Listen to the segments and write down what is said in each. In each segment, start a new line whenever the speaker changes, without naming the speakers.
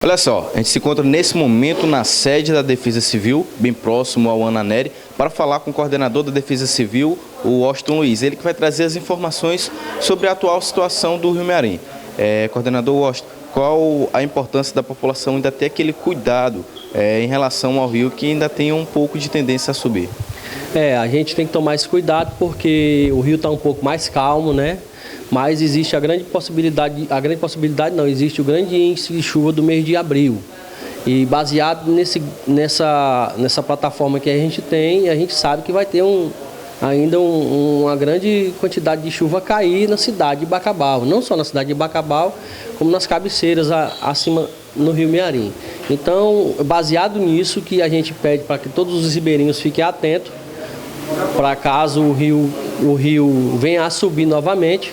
Olha só, a gente se encontra nesse momento na sede da Defesa Civil, bem próximo ao Ananere, para falar com o coordenador da Defesa Civil, o Washington Luiz. Ele que vai trazer as informações sobre a atual situação do Rio Mearim. Coordenador Washington, qual a importância da população ainda ter aquele cuidado em relação ao rio que ainda tem um pouco de tendência a subir?
A gente tem que tomar esse cuidado porque o rio está um pouco mais calmo, né? Mas existe existe o grande índice de chuva do mês de abril. E baseado nessa plataforma que a gente tem, a gente sabe que vai ter uma grande quantidade de chuva cair na cidade de Bacabal. Não só na cidade de Bacabal, como nas cabeceiras acima no Rio Mearim. Então, baseado nisso, que a gente pede para que todos os ribeirinhos fiquem atentos, para caso o rio venha a subir novamente,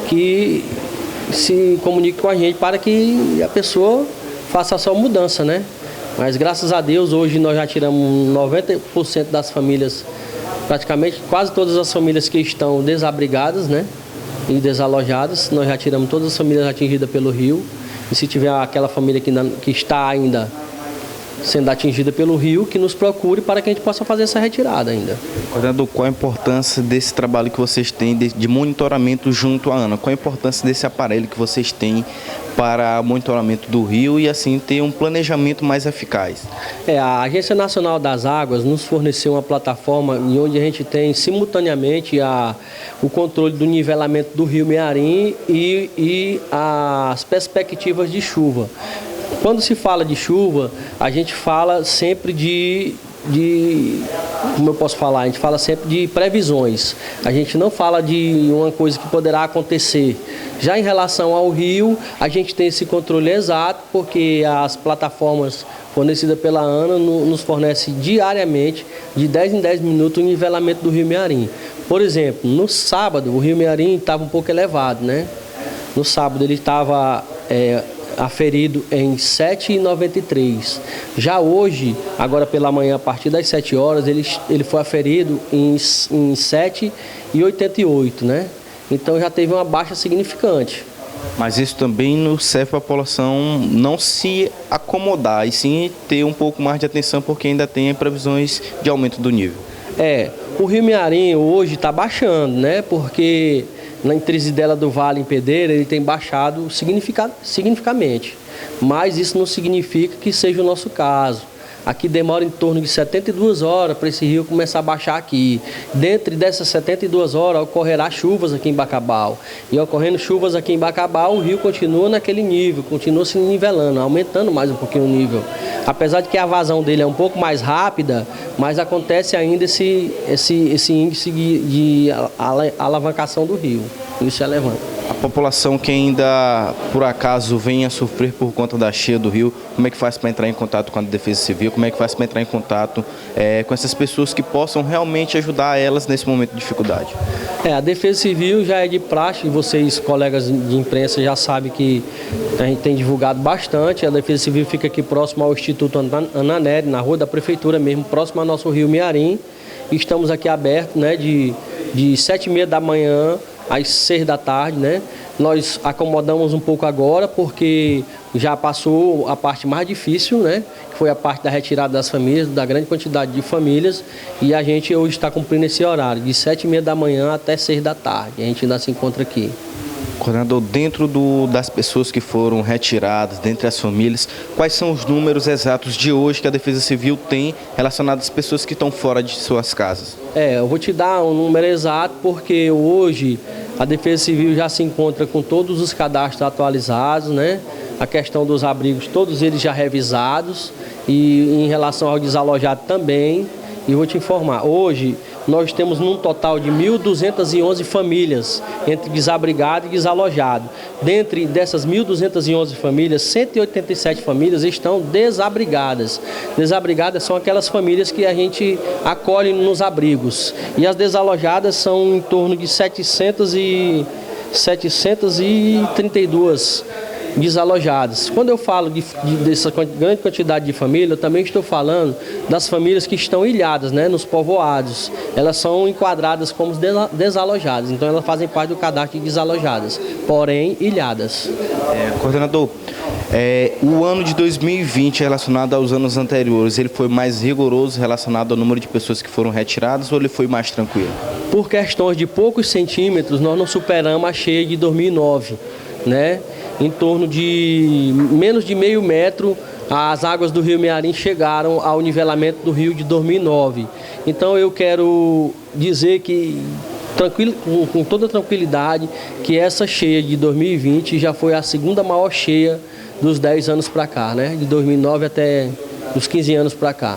que se comunique com a gente para que a pessoa faça a sua mudança, né? Mas graças a Deus, hoje nós já tiramos 90% das famílias, praticamente quase todas as famílias que estão desabrigadas, né? E desalojadas, nós já tiramos todas as famílias atingidas pelo rio. E se tiver aquela família que está ainda sendo atingida pelo rio, que nos procure para que a gente possa fazer essa retirada ainda.
Coordenador, qual a importância desse trabalho que vocês têm de monitoramento junto à ANA? Qual a importância desse aparelho que vocês têm para monitoramento do rio e assim ter um planejamento mais eficaz?
A Agência Nacional das Águas nos forneceu uma plataforma em onde a gente tem simultaneamente o controle do nivelamento do Rio Mearim e as perspectivas de chuva. Quando se fala de chuva, a gente fala sempre como eu posso falar, a gente fala sempre de previsões. A gente não fala de uma coisa que poderá acontecer. Já em relação ao rio, a gente tem esse controle exato, porque as plataformas fornecidas pela ANA nos fornecem diariamente, de 10 em 10 minutos, o nivelamento do Rio Mearim. Por exemplo, no sábado, o Rio Mearim estava um pouco elevado, né? No sábado ele estava aferido em 7,93. Já hoje, agora pela manhã, a partir das 7 horas, ele foi aferido em 7,88, né? Então já teve uma baixa significante.
Mas isso também não serve para a população não se acomodar, e sim ter um pouco mais de atenção, porque ainda tem previsões de aumento do nível.
O Rio Mearim hoje está baixando, né? Porque na Trizidela do Vale, em Pedreira, ele tem baixado significativamente. Mas isso não significa que seja o nosso caso. Aqui demora em torno de 72 horas para esse rio começar a baixar aqui. Dentro dessas 72 horas ocorrerá chuvas aqui em Bacabal. E ocorrendo chuvas aqui em Bacabal, o rio continua naquele nível, continua se nivelando, aumentando mais um pouquinho o nível. Apesar de que a vazão dele é um pouco mais rápida, mas acontece ainda esse índice de alavancação do rio. Isso é levante.
A população que ainda, por acaso, venha a sofrer por conta da cheia do rio, como é que faz para entrar em contato com a Defesa Civil? Como é que faz para entrar em contato com essas pessoas que possam realmente ajudar elas nesse momento de dificuldade?
A Defesa Civil já é de praxe, vocês, colegas de imprensa, já sabem que a gente tem divulgado bastante. A Defesa Civil fica aqui próximo ao Instituto Ananere, na rua da Prefeitura mesmo, próximo ao nosso Rio Mearim. Estamos aqui abertos, né, de 7h30 da manhã às 6 da tarde, né? Nós acomodamos um pouco agora porque já passou a parte mais difícil, né? Que foi a parte da retirada das famílias, da grande quantidade de famílias, e a gente hoje está cumprindo esse horário, de 7h30 da manhã até 6 da tarde. A gente ainda se encontra aqui.
Coordenador, dentro das pessoas que foram retiradas, dentre as famílias, quais são os números exatos de hoje que a Defesa Civil tem relacionados às pessoas que estão fora de suas casas?
Eu vou te dar um número exato porque hoje a Defesa Civil já se encontra com todos os cadastros atualizados, né? A questão dos abrigos, todos eles já revisados, e em relação ao desalojado também. E vou te informar, hoje nós temos um total de 1.211 famílias, entre desabrigado e desalojado. Dentre dessas 1.211 famílias, 187 famílias estão desabrigadas. Desabrigadas são aquelas famílias que a gente acolhe nos abrigos. E as desalojadas são em torno de 732 desalojadas. Quando eu falo dessa grande quantidade de família, eu também estou falando das famílias que estão ilhadas, né, nos povoados. Elas são enquadradas como desalojadas, então elas fazem parte do cadastro de desalojadas, porém ilhadas.
Coordenador, O ano de 2020, relacionado aos anos anteriores, ele foi mais rigoroso relacionado ao número de pessoas que foram retiradas ou ele foi mais tranquilo?
Por questões de poucos centímetros, nós não superamos a cheia de 2009, né? Em torno de menos de meio metro, as águas do Rio Mearim chegaram ao nivelamento do rio de 2009. Então eu quero dizer que, com toda tranquilidade, que essa cheia de 2020 já foi a segunda maior cheia dos 10 anos para cá, né? De 2009 até os 15 anos para cá.